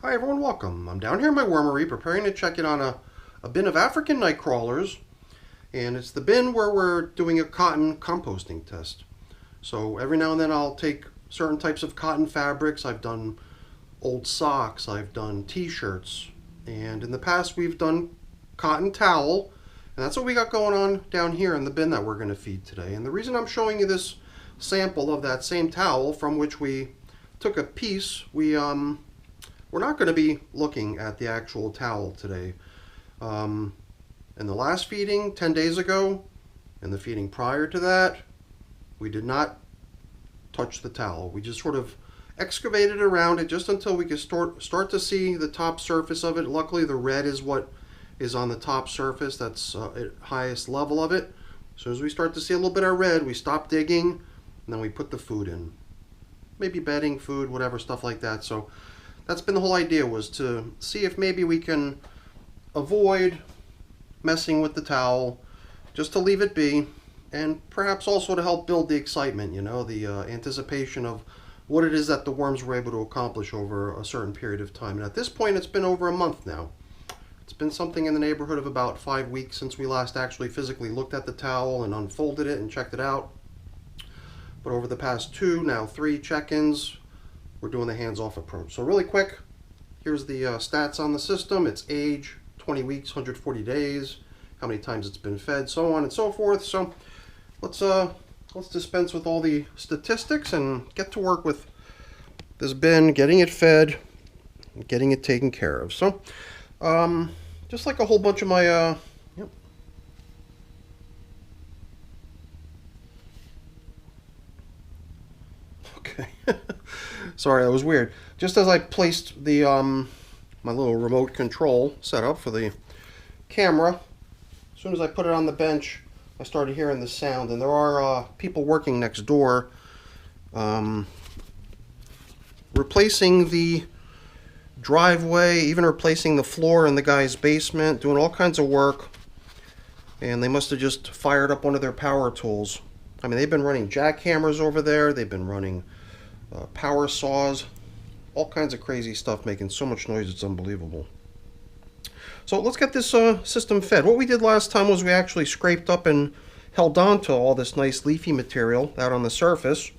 Hi everyone, welcome. I'm down here in my wormery preparing to check in on a bin of African night crawlers, and it's the bin where we're doing a cotton composting test. So every now and then I'll take certain types of cotton fabrics. I've done old socks, I've done t-shirts, and in the past we've done cotton towel, and that's what we got going on down here in the bin that we're going to feed today. And the reason I'm showing you this sample of that same towel from which we took a piece, we're not going to be looking at the actual towel today. In the last feeding 10 days ago, and the feeding prior to that, we did not touch the towel. We just sort of excavated around it just until we could start to see the top surface of it. Luckily, the red is what is on the top surface. That's at highest level of it. As soon as we start to see a little bit of red, we stop digging, and then we put the food in. Maybe bedding, food, whatever, stuff like that. So that's been the whole idea, was to see if maybe we can avoid messing with the towel, just to leave it be, and perhaps also to help build the excitement, the anticipation of what it is that the worms were able to accomplish over a certain period of time. And at this point, it's been over a month now. It's been something in the neighborhood of about 5 weeks since we last actually physically looked at the towel and unfolded it and checked it out. But over the past 2, now 3 check-ins, we're doing the hands-off approach. So really quick, here's the stats on the system. It's age, 20 weeks, 140 days, how many times it's been fed, so on and so forth. So let's dispense with all the statistics and get to work with this bin, getting it fed, getting it taken care of. So just like a whole bunch of my yep. Okay. Sorry, that was weird. Just as I placed the my little remote control setup for the camera, as soon as I put it on the bench, I started hearing the sound, and there are people working next door, replacing the driveway, even replacing the floor in the guy's basement, doing all kinds of work, and they must have just fired up one of their power tools. I mean, they've been running jackhammers over there, they've been running power saws, all kinds of crazy stuff, making so much noise it's unbelievable. So let's get this system fed. What we did last time was we actually scraped up and held on to all this nice leafy material out on the surface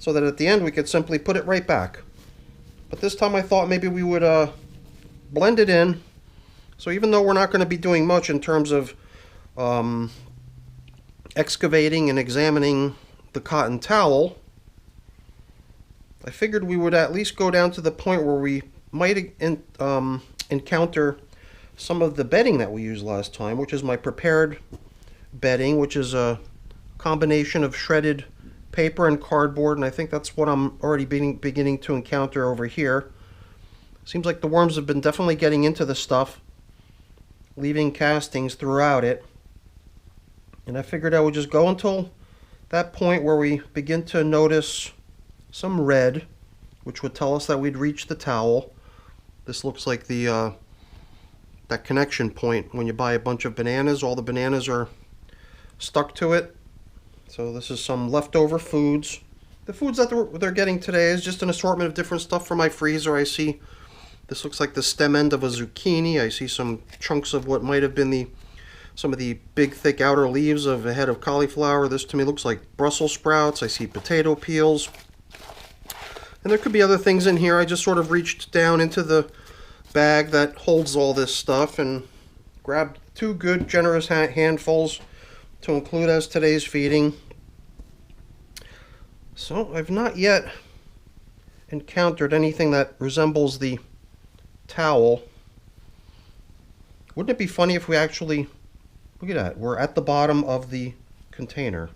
so that at the end we could simply put it right back. But this time I thought maybe we would blend it in. So even though we're not going to be doing much in terms of excavating and examining the cotton towel, I figured we would at least go down to the point where we might encounter some of the bedding that we used last time, which is my prepared bedding, which is a combination of shredded paper and cardboard, and I think that's what I'm already beginning to encounter over here. Seems like the worms have been definitely getting into the stuff, leaving castings throughout it, and I figured I would just go until that point where we begin to notice some red, which would tell us that we'd reached the towel. This looks like the that connection point when you buy a bunch of bananas. All the bananas are stuck to it. So this is some leftover foods. The foods that they're getting today is just an assortment of different stuff from my freezer. I see this looks like the stem end of a zucchini. I see some chunks of what might have been some of the big thick outer leaves of a head of cauliflower. This to me looks like Brussels sprouts. I see potato peels. And there could be other things in here. I just sort of reached down into the bag that holds all this stuff and grabbed 2 good, generous handfuls to include as today's feeding. So I've not yet encountered anything that resembles the towel. Wouldn't it be funny if we actually, look at that, we're at the bottom of the container.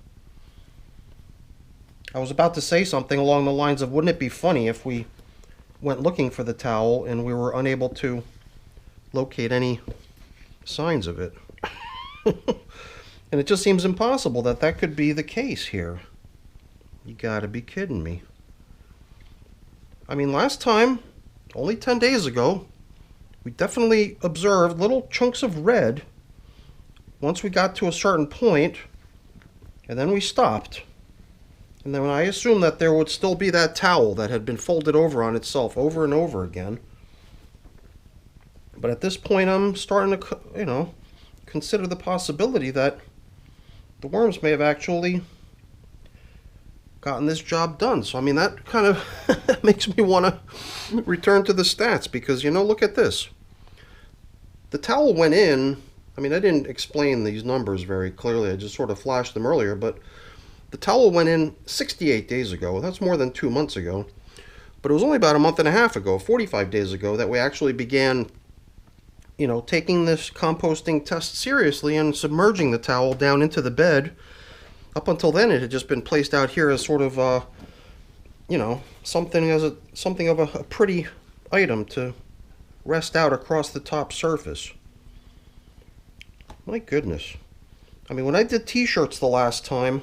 I was about to say something along the lines of, wouldn't it be funny if we went looking for the towel and we were unable to locate any signs of it. And it just seems impossible that that could be the case here. You gotta be kidding me. I mean, last time, only 10 days ago, we definitely observed little chunks of red once we got to a certain point, and then we stopped. And then I assumed that there would still be that towel that had been folded over on itself over and over again. But at this point, I'm starting to, consider the possibility that the worms may have actually gotten this job done. So, I mean, that kind of makes me want to return to the stats because, look at this. The towel went in. I mean, I didn't explain these numbers very clearly. I just sort of flashed them earlier, but the towel went in 68 days ago. That's more than 2 months ago. But it was only about a month and a half ago, 45 days ago, that we actually began, taking this composting test seriously and submerging the towel down into the bed. Up until then, it had just been placed out here as sort of, something of a pretty item to rest out across the top surface. My goodness. I mean, when I did t-shirts the last time,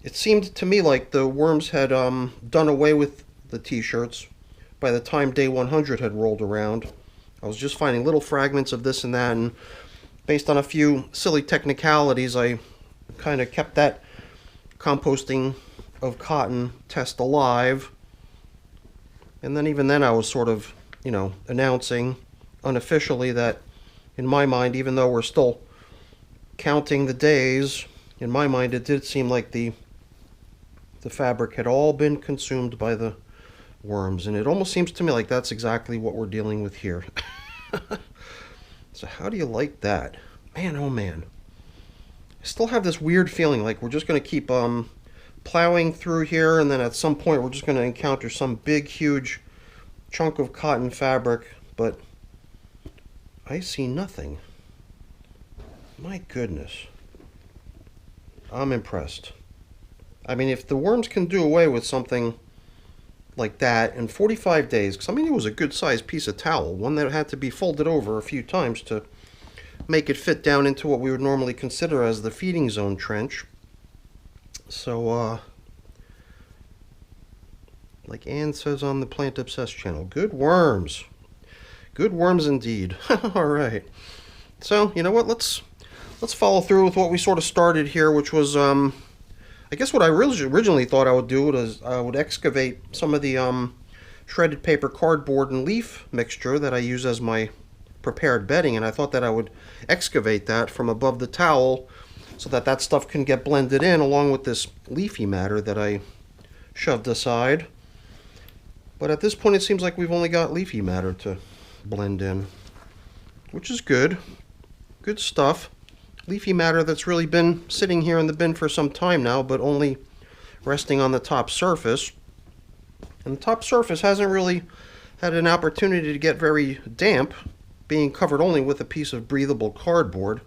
it seemed to me like the worms had done away with the t-shirts by the time day 100 had rolled around. I was just finding little fragments of this and that, and based on a few silly technicalities, I kind of kept that composting of cotton test alive. And then even then I was sort of, announcing unofficially that in my mind, even though we're still counting the days, in my mind it did seem like the fabric had all been consumed by the worms, and it almost seems to me like that's exactly what we're dealing with here. So how do you like that? Man, oh man. I still have this weird feeling like we're just going to keep plowing through here, and then at some point we're just going to encounter some big, huge chunk of cotton fabric, but I see nothing. My goodness. I'm impressed. I mean, if the worms can do away with something like that in 45 days, because I mean, it was a good-sized piece of towel, one that had to be folded over a few times to make it fit down into what we would normally consider as the feeding zone trench. So, like Ann says on the Plant Obsessed channel, good worms. Good worms indeed. All right. So, you know what? Let's follow through with what we sort of started here, which was, I guess what I originally thought I would do was I would excavate some of the shredded paper, cardboard, and leaf mixture that I use as my prepared bedding, and I thought that I would excavate that from above the towel so that that stuff can get blended in along with this leafy matter that I shoved aside. But at this point it seems like we've only got leafy matter to blend in, which is good. Good stuff. Leafy matter that's really been sitting here in the bin for some time now, but only resting on the top surface. And the top surface hasn't really had an opportunity to get very damp, being covered only with a piece of breathable cardboard.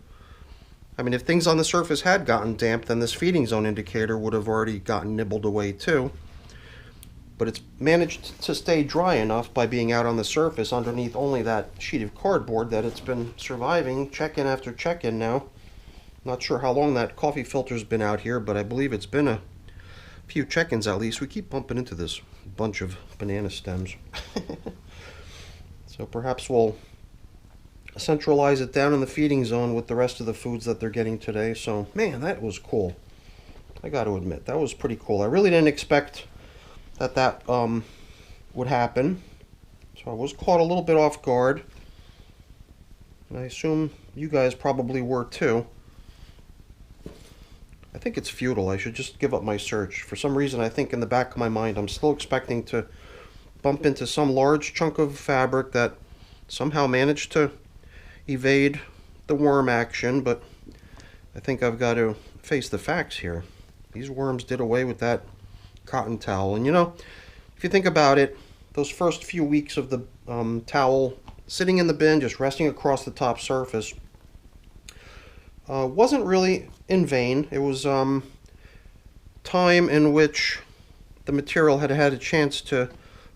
I mean, if things on the surface had gotten damp, then this feeding zone indicator would have already gotten nibbled away too. But it's managed to stay dry enough by being out on the surface underneath only that sheet of cardboard that it's been surviving check-in after check-in now. Not sure how long that coffee filter's been out here, but I believe it's been a few check-ins at least. We keep bumping into this bunch of banana stems. So perhaps we'll centralize it down in the feeding zone with the rest of the foods that they're getting today. So, man, that was cool. I got to admit, that was pretty cool. I really didn't expect that would happen. So I was caught a little bit off guard. And I assume you guys probably were too. I think it's futile. I should just give up my search. For some reason, I think in the back of my mind, I'm still expecting to bump into some large chunk of fabric that somehow managed to evade the worm action, but I think I've got to face the facts here. These worms did away with that cotton towel. And if you think about it, those first few weeks of the towel sitting in the bin, just resting across the top surface, wasn't really in vain. It was time in which the material had had a chance to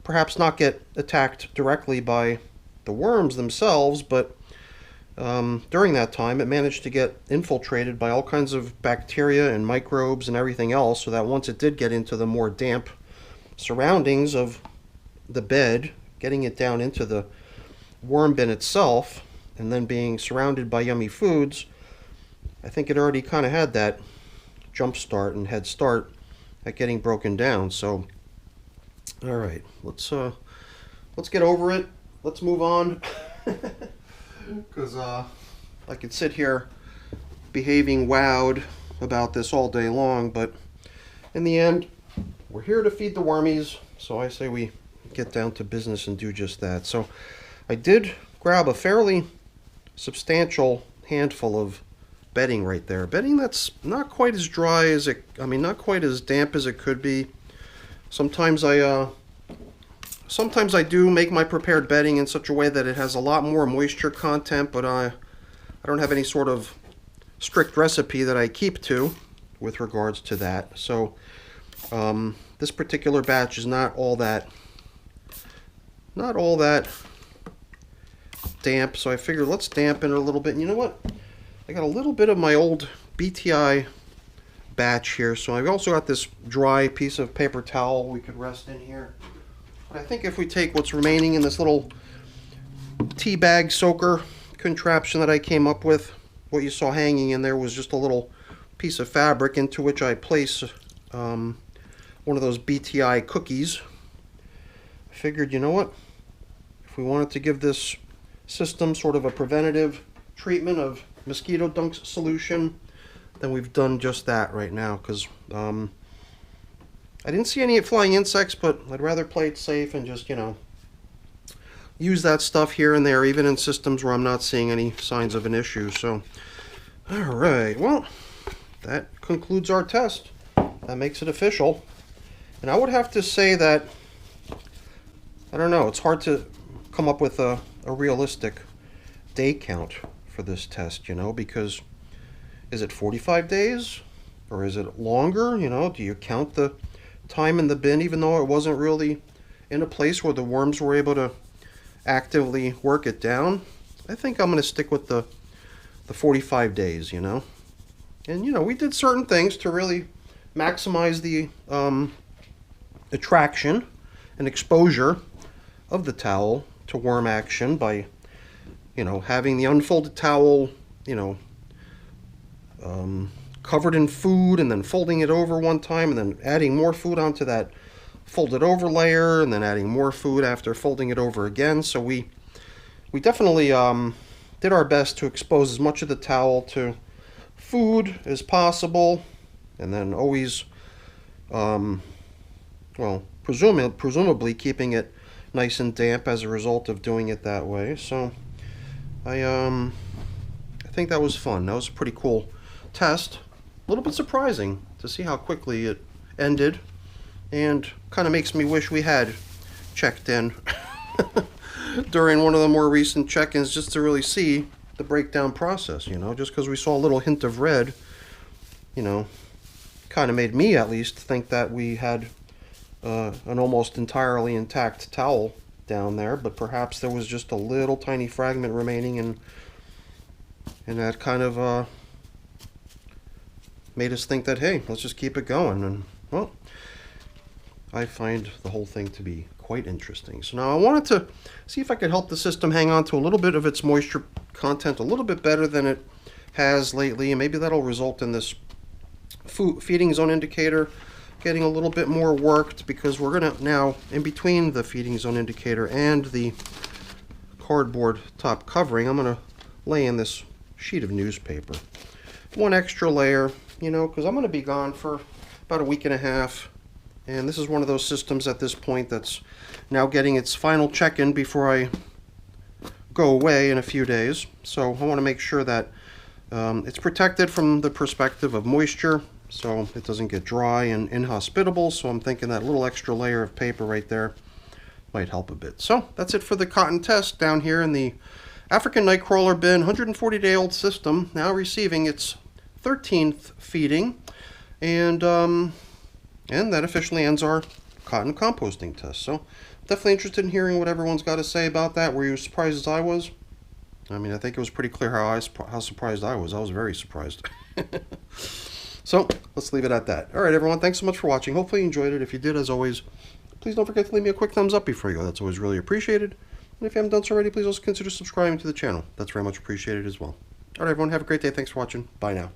perhaps not get attacked directly by the worms themselves, but during that time it managed to get infiltrated by all kinds of bacteria and microbes and everything else, so that once it did get into the more damp surroundings of the bed, getting it down into the worm bin itself, and then being surrounded by yummy foods, I think it already kind of had that jump start and head start at getting broken down. So, all right, let's get over it. Let's move on. Because I could sit here behaving wowed about this all day long, but in the end, we're here to feed the wormies, so I say we get down to business and do just that. So I did grab a fairly substantial handful of bedding right there. Bedding that's not quite as dry as it, not quite as damp as it could be. Sometimes I do make my prepared bedding in such a way that it has a lot more moisture content, but I don't have any sort of strict recipe that I keep to with regards to that. So this particular batch is not all that damp, so I figured let's dampen it a little bit. And you know what? I got a little bit of my old BTI batch here, so I've also got this dry piece of paper towel we could rest in here. But I think if we take what's remaining in this little tea bag soaker contraption that I came up with, what you saw hanging in there was just a little piece of fabric into which I place one of those BTI cookies. I figured, you know what? If we wanted to give this system sort of a preventative treatment of mosquito dunk solution, then we've done just that right now, because I didn't see any flying insects, but I'd rather play it safe and just, use that stuff here and there, even in systems where I'm not seeing any signs of an issue. So, all right, well, that concludes our test. That makes it official. And I would have to say that, I don't know, it's hard to come up with a realistic day count for this test, because is it 45 days or is it longer? Do you count the time in the bin even though it wasn't really in a place where the worms were able to actively work it down? I think I'm going to stick with the 45 days, And, we did certain things to really maximize the attraction and exposure of the towel to worm action by, having the unfolded towel, covered in food and then folding it over one time and then adding more food onto that folded over layer and then adding more food after folding it over again. So we definitely did our best to expose as much of the towel to food as possible, and then always presumably keeping it nice and damp as a result of doing it that way. So I think that was fun. That was a pretty cool test. A little bit surprising to see how quickly it ended, and kind of makes me wish we had checked in during one of the more recent check-ins just to really see the breakdown process, just because we saw a little hint of red, kind of made me at least think that we had an almost entirely intact towel down there, but perhaps there was just a little tiny fragment remaining, and that kind of made us think that, hey, let's just keep it going. And, well, I find the whole thing to be quite interesting. So now I wanted to see if I could help the system hang on to a little bit of its moisture content a little bit better than it has lately, and maybe that'll result in this feeding zone indicator getting a little bit more worked, because we're going to now, in between the feeding zone indicator and the cardboard top covering, I'm going to lay in this sheet of newspaper. One extra layer, because I'm going to be gone for about a week and a half. And this is one of those systems at this point that's now getting its final check-in before I go away in a few days. So I want to make sure that it's protected from the perspective of moisture, so it doesn't get dry and inhospitable. So I'm thinking that little extra layer of paper right there might help a bit. So that's it for the cotton test down here in the African Nightcrawler bin, 140-day-old system, now receiving its 13th feeding. And that officially ends our cotton composting test. So definitely interested in hearing what everyone's got to say about that. Were you as surprised as I was? I think it was pretty clear how surprised I was. I was very surprised. So let's leave it at that. All right, everyone. Thanks so much for watching. Hopefully you enjoyed it. If you did, as always, please don't forget to leave me a quick thumbs up before you go. That's always really appreciated. And if you haven't done so already, please also consider subscribing to the channel. That's very much appreciated as well. All right, everyone. Have a great day. Thanks for watching. Bye now.